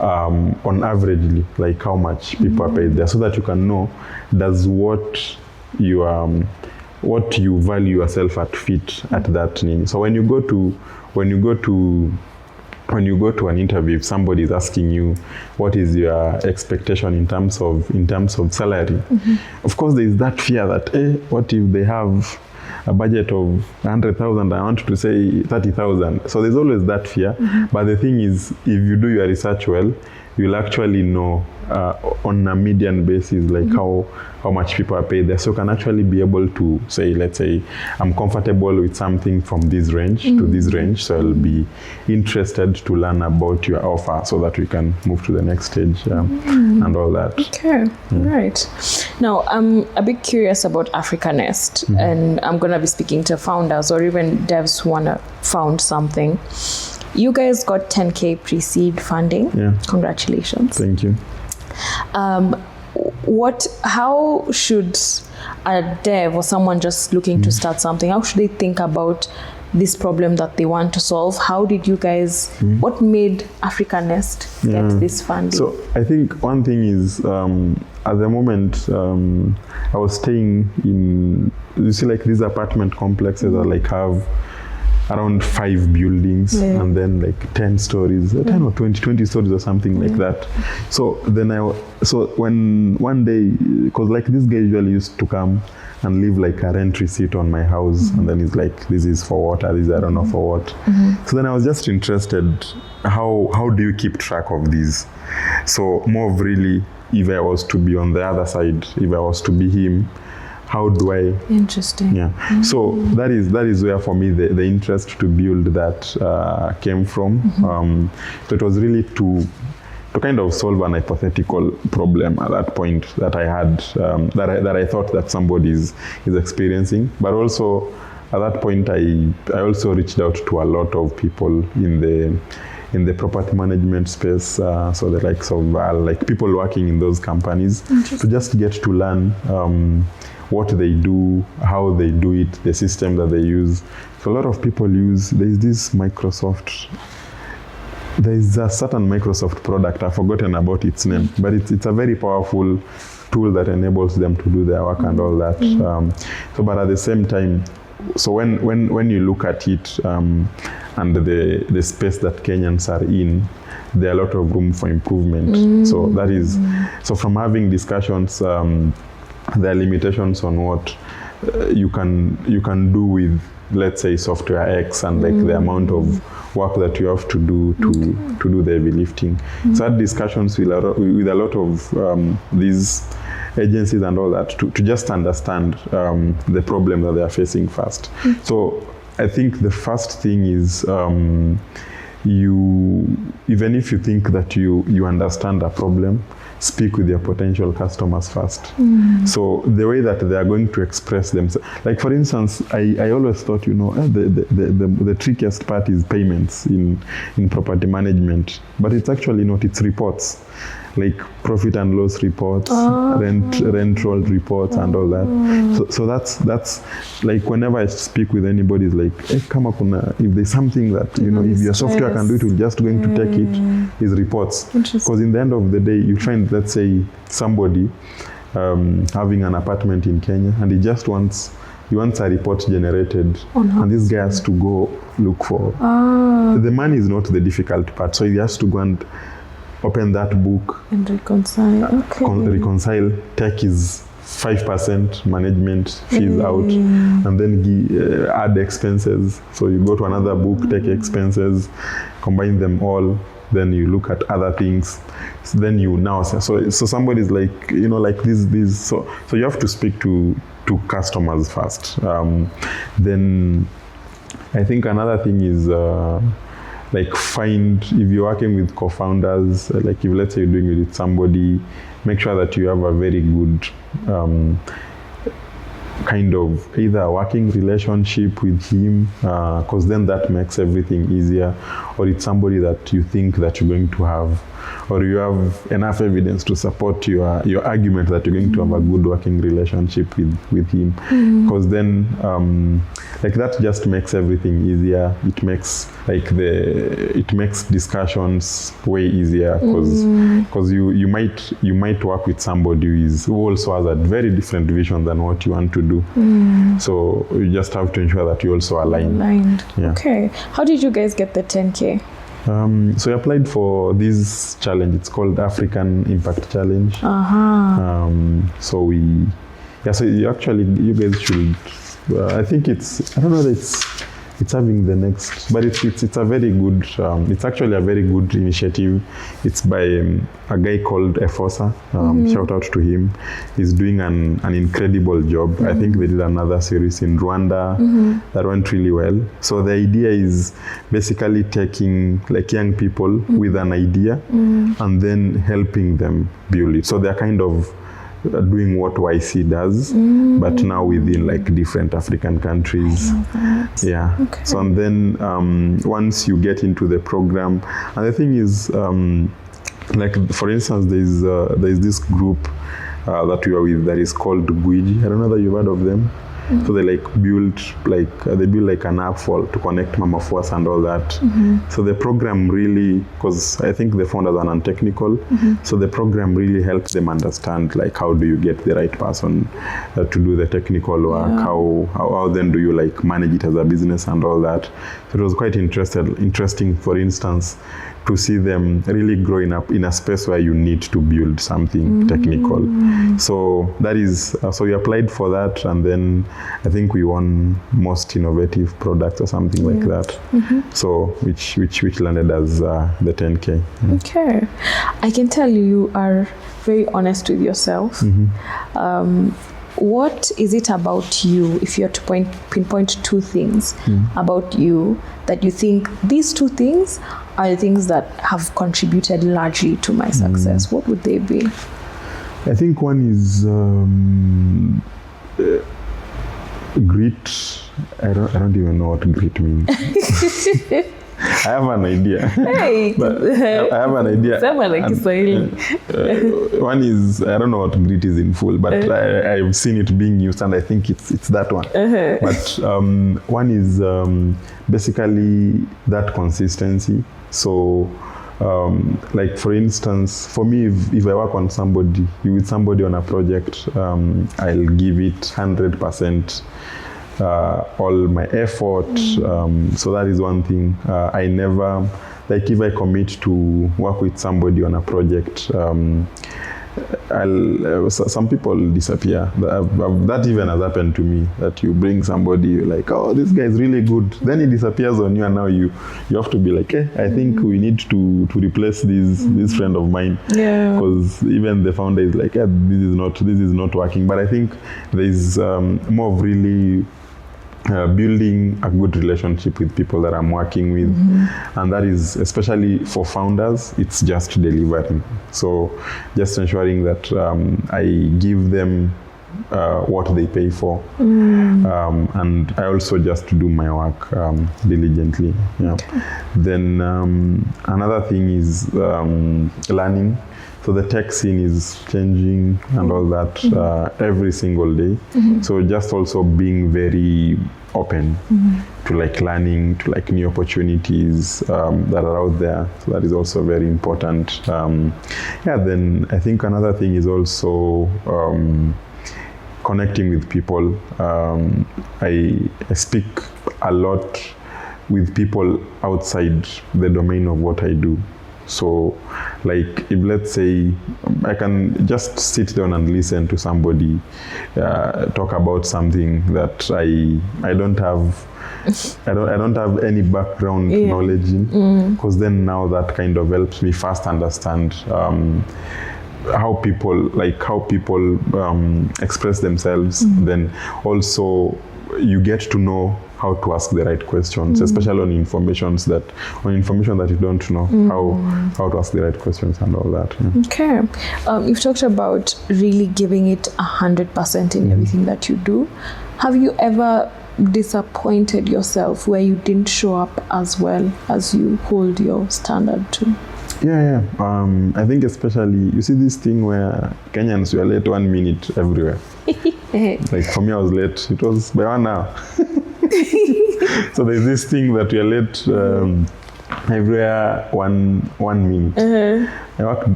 on averagely, like how much people are paid there, so that you can know does what you value yourself at fit at that need. So when you go to an interview, if somebody is asking you what is your expectation in terms of salary, of course there is that fear that what if they have a budget of 100,000, I want to say 30,000. So there's always that fear. But the thing is, if you do your research well, you'll actually know on a median basis, like how much people are paid there. So you can actually be able to say, let's say, I'm comfortable with something from this range to this range. So I'll be interested to learn about your offer so that we can move to the next stage and all that. Okay, right. Now, I'm a bit curious about Afrikanest, and I'm going to be speaking to founders or even devs who want to found something. You guys got 10K pre-seed funding. Yeah. Congratulations. Thank you. How should a dev or someone just looking to start something, how should they think about this problem that they want to solve? How did you guys, what made Afrikanest get this funding? So I think one thing is, at the moment, I was staying in, you see like these apartment complexes that like have around 5 buildings and then like 10 stories, 10 or 20 stories or something like that. So then when one day, because like this guy usually used to come and leave like a rent receipt on my house, and then he's like, this is for what, or this I don't know for what. So then I was just interested, how do you keep track of these? So more of really, if I was to be on the other side, if I was to be him, how do I? Interesting. Yeah. So that is where for me the interest to build that came from. So it was really to kind of solve an hypothetical problem at that point that I had, that I thought that somebody is experiencing. But also at that point I also reached out to a lot of people in the property management space, so the likes of like people working in those companies, to just get to learn what they do, how they do it, the system that they use. So a lot of people there's this Microsoft, there's a certain Microsoft product, I've forgotten about its name, but it's a very powerful tool that enables them to do their work and all that. But at the same time, so when you look at it and the space that Kenyans are in, there are a lot of room for improvement. So that is, so from having discussions, there are limitations on what you can do with, let's say, software X, and like the amount of work that you have to do to do the heavy lifting. So I had discussions with a lot of these agencies and all that to just understand the problem that they are facing first. So I think the first thing is even if you think that you understand a problem, speak with your potential customers first. So the way that they are going to express themselves, like for instance, I always thought, the trickiest part is payments in property management, but it's actually not. It's reports, like profit and loss reports, rent roll reports, and all that. So that's like whenever I speak with anybody, it's like, hey, if there's something that if your software can do it, we're just going to take it. Is reports, because in the end of the day, you find, let's say, somebody having an apartment in Kenya, and he wants a report generated, and this guy has to go look for. The money is not the difficult part, so he has to go and open that book and reconcile. Reconcile. Techiez 5% management fees out, and then add expenses. So you go to another book, take expenses, combine them all. Then you look at other things. So then so somebody's like, like this. So you have to speak to customers first. Then I think another thing is find, if you're working with co-founders, like if let's say you're doing it with somebody, make sure that you have a very good kind of either a working relationship with him, because then that makes everything easier, or it's somebody that you think that you're going to have, or you have enough evidence to support your argument that you're going to have a good working relationship with him, because then that just makes everything easier. It makes discussions way easier, because you might work with somebody who also has a very different vision than what you want to do. So you just have to ensure that you also aligned. Yeah. Okay. How did you guys get the 10K? So I applied for this challenge. It's called African Impact Challenge. So you guys should. I think I don't know that it's having the next, but it's a very good. It's actually a very good initiative. It's by a guy called Efosa. Shout out to him. He's doing an incredible job. I think they did another series in Rwanda that went really well. So the idea is basically taking young people with an idea and then helping them build it. So they're kind of doing what YC does, but now within different African countries. Yeah. Okay. So and then once you get into the program, and the thing is, for instance, there's this group that we are with that is called Gwiji. I don't know that you've heard of them. So they build an app to connect mama force and all that. So the program really, because I think the founders are non-technical, so the program really helps them understand how do you get the right person to do the technical work, how then do you manage it as a business and all that. So it was quite interesting, for instance, to see them really growing up in a space where you need to build something technical. So that is, so we applied for that, and then I think we won most innovative products or something like that. So which landed as the 10K. Okay. I can tell you are very honest with yourself. What is it about you, if you had to pinpoint two things about you that you think these two things are the things that have contributed largely to my success? What would they be? I think one is grit. I don't even know what grit means. I have an idea. Hey, I have an idea. One is, I don't know what grit is in full, but I've seen it being used, and I think it's that one. But one is basically that consistency. So, for instance, for me, if I work with somebody on a project, I'll give it 100%. All my effort. So that is one thing. I never, if I commit to work with somebody on a project, some people disappear. That even has happened to me, that you bring somebody, you're like, oh, this guy is really good. Then he disappears on you, and now you have to be like, hey, I think we need to replace this friend of mine. Yeah. Because even the founder is like, yeah, this is not working. But I think there's more of really building a good relationship with people that I'm working with, and that is, especially for founders, it's just delivering. So just ensuring that I give them what they pay for, and I also just do my work diligently. Yeah. Okay. Then another thing is learning. So the tech scene is changing and all that every single day. So just also being very open to like learning, to like new opportunities that are out there. So that is also very important. Then I think another thing is also connecting with people. I speak a lot with people outside the domain of what I do. So, like, if let's say I can just sit down and listen to somebody talk about something that I don't have any background knowledge in, because then now that kind of helps me first understand how people express themselves. Then also you get to know how to ask the right questions, especially on information that you don't know, how to ask the right questions and all that. Okay. You've talked about really giving it 100% in everything that you do. Have you ever disappointed yourself where you didn't show up as well as you hold your standard to? Yeah. I think especially, you see this thing where Kenyans were late 1 minute everywhere. Like for me, I was late. It was by 1 hour. So there's this thing that we are late everywhere 1 minute. I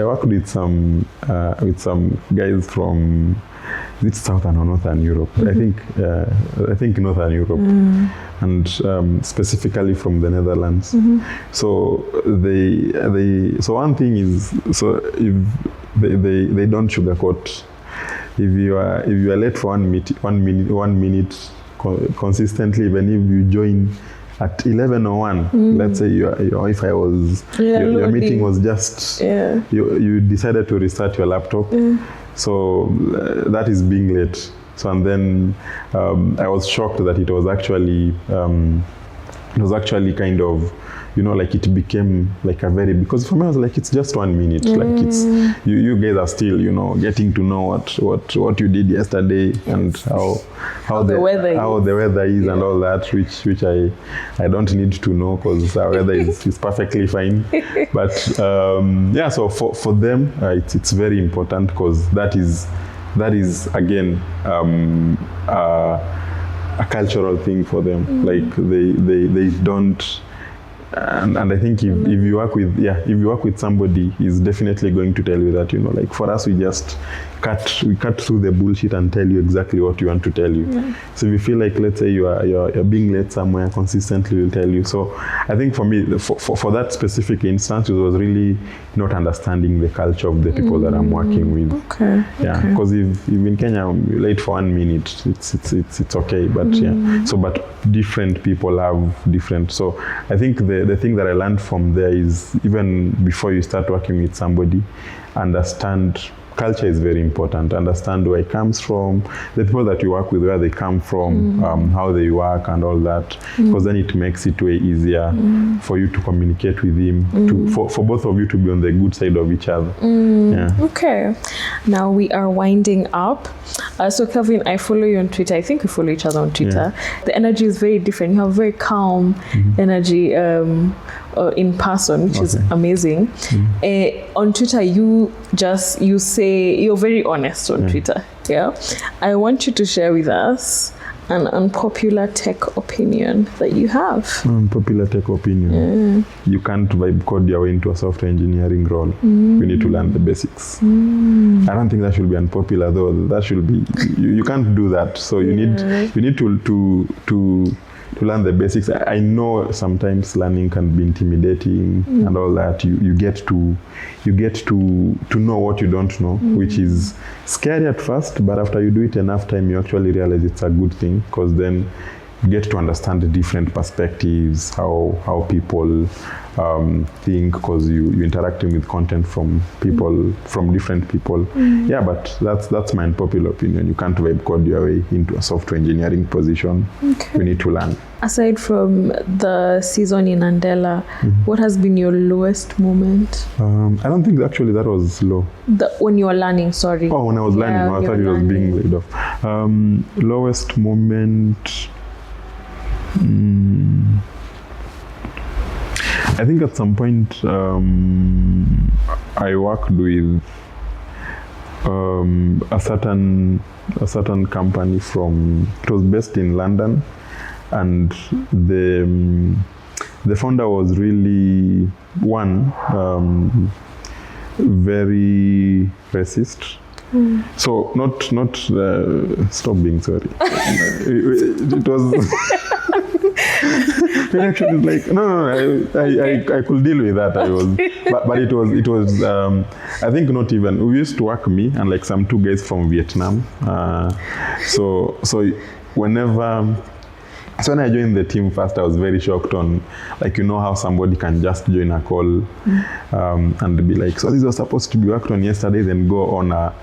worked with some guys from Southern or Northern Europe. I think Northern Europe, and specifically from the Netherlands. So so one thing is, so if they don't sugarcoat. If you are late for 1 minute consistently, even if you join at 11 or 1, let's say your Wi-Fi was, your meeting was just, you decided to restart your laptop. So that is being late. So, and then I was shocked that it was actually kind of, like it became like a very, because for me I was like, it's just 1 minute. Like it's, you guys are still, getting to know what you did yesterday, and how the weather is and all that, which I don't need to know, because our weather is perfectly fine. But so for them it's very important, because that is again a cultural thing for them. Like they don't. And I think if you work with somebody, he's definitely going to tell you that, like for us, we just cut through the bullshit and tell you exactly what you want to tell you. So if you feel like, let's say you're being late somewhere, consistently we'll tell you. So I think for me, for that specific instance, it was really not understanding the culture of the people that I'm working with. Okay. Yeah, because if in Kenya you're late for 1 minute, it's okay. But but different people have different. So I think the thing that I learned from there is, even before you start working with somebody, understand. Culture is very important. Understand where it comes from, the people that you work with, where they come from, how they work and all that, because then it makes it way easier for you to communicate with him, for both of you to be on the good side of each other. Okay. Now we are winding up. So Kelvin, I follow you on Twitter. I think we follow each other on Twitter. The energy is very different. You have very calm energy in person, which is amazing. On Twitter, you say you're very honest on Twitter. I want you to share with us an unpopular tech opinion that you have. Unpopular tech opinion. You can't vibe code your way into a software engineering role. You need to learn the basics. I don't think that should be unpopular, though. That should be, you can't do that. So you need to learn the basics. I know sometimes learning can be intimidating and all that. You get to know what you don't know, which is scary at first, but after you do it enough time, you actually realize it's a good thing, because then you get to understand the different perspectives, how people think, because you're interacting with content from people, from different people. Yeah, but that's my unpopular opinion. You can't vibe code your way into a software engineering position. Okay. You need to learn. Aside from the season in Andela, what has been your lowest moment? I don't think actually that was low. When you were learning, sorry. Oh, when I was learning, I thought it was being laid off. Lowest moment. I think at some point I worked with a certain company it was based in London, and the founder was really very racist. So not stop being sorry. It was it actually like no I could deal with that. But it was I think not even, we used to work, me and like some two guys from Vietnam, so when I joined the team first, I was very shocked on, like, how somebody can just join a call and be like, so this was supposed to be worked on yesterday, then go on a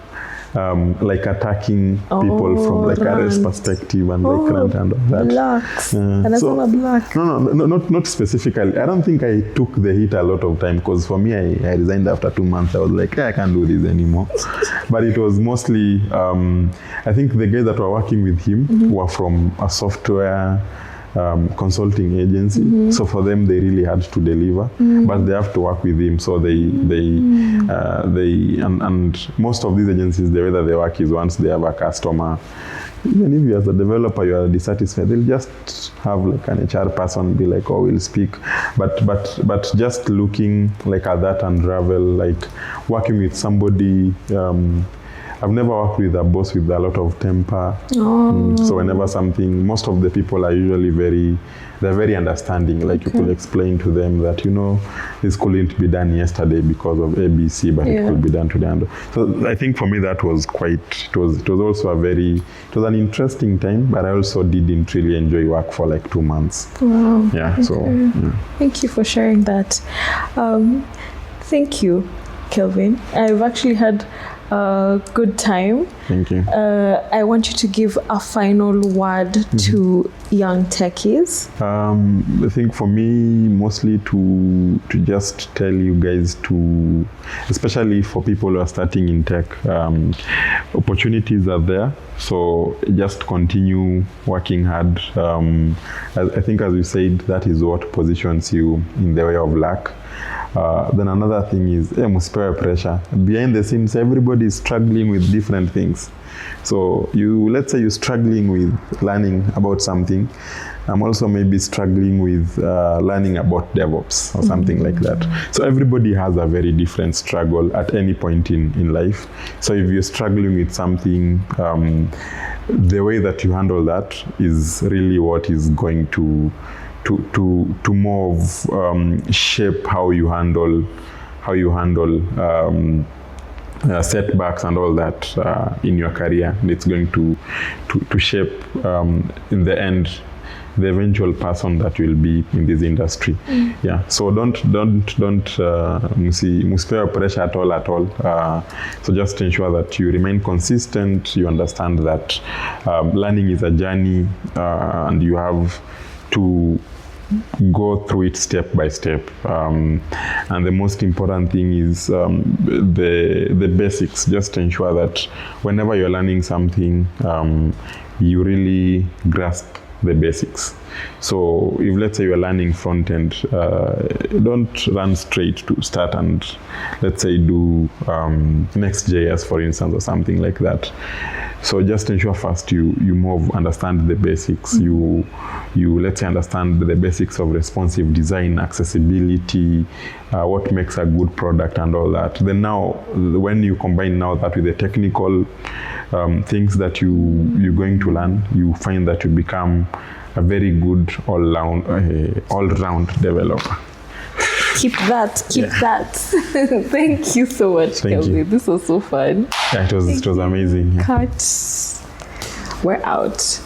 like attacking people from like a race perspective and like rant and all that. Blacks. And so, black. No, not specifically. I don't think I took the hit a lot of time, because for me, I resigned after 2 months. I was like, I can't do this anymore. But it was mostly, I think the guys that were working with him were from a software consulting agency, so for them they really had to deliver, but they have to work with him. So they and most of these agencies, the way that they work is, once they have a customer, even if you as a developer you are dissatisfied, they'll just have like an HR person be like, oh, we'll speak. But just looking like at that unravel, like working with somebody. I've never worked with a boss with a lot of temper. So whenever most of the people are usually they're very understanding. Like you could explain to them that, this couldn't be done yesterday because of ABC, but it could be done today. So I think for me that was it was also it was an interesting time, but I also didn't really enjoy work for like 2 months. Wow. Yeah. Okay. So yeah. Thank you for sharing that. Thank you, Kelvin. I've actually had a good time. Thank you. I want you to give a final word to young techies. I think for me, mostly to just tell you guys to, especially for people who are starting in tech, opportunities are there. So just continue working hard. I think, as you said, that is what positions you in the way of luck. Then another thing is, muspewe pressure. Behind the scenes, everybody is struggling with different things. So let's say you're struggling with learning about something. I'm also maybe struggling with learning about DevOps or something like that. So everybody has a very different struggle at any point in life. So if you're struggling with something, the way that you handle that is really what is going to more of shape how you handle setbacks and all that in your career. It's going to shape in the end the eventual person that will be in this industry. Yeah. So don't muspewe pressure at all. So just ensure that you remain consistent. You understand that learning is a journey, and you have to go through it step by step, and the most important thing is the basics. Just ensure that whenever you're learning something, you really grasp the basics. So if, let's say, you're learning front end, don't run straight to start and, let's say, do Next.js, for instance, or something like that. So just ensure first you understand the basics. You let's say understand the basics of responsive design, accessibility, what makes a good product and all that. Then now, when you combine now that with the technical things that you're going to learn, you find that you become a very good all-round developer. Keep that. Thank you so much, Kelvin. This was so fun. Yeah, it was amazing. Cut. We're out.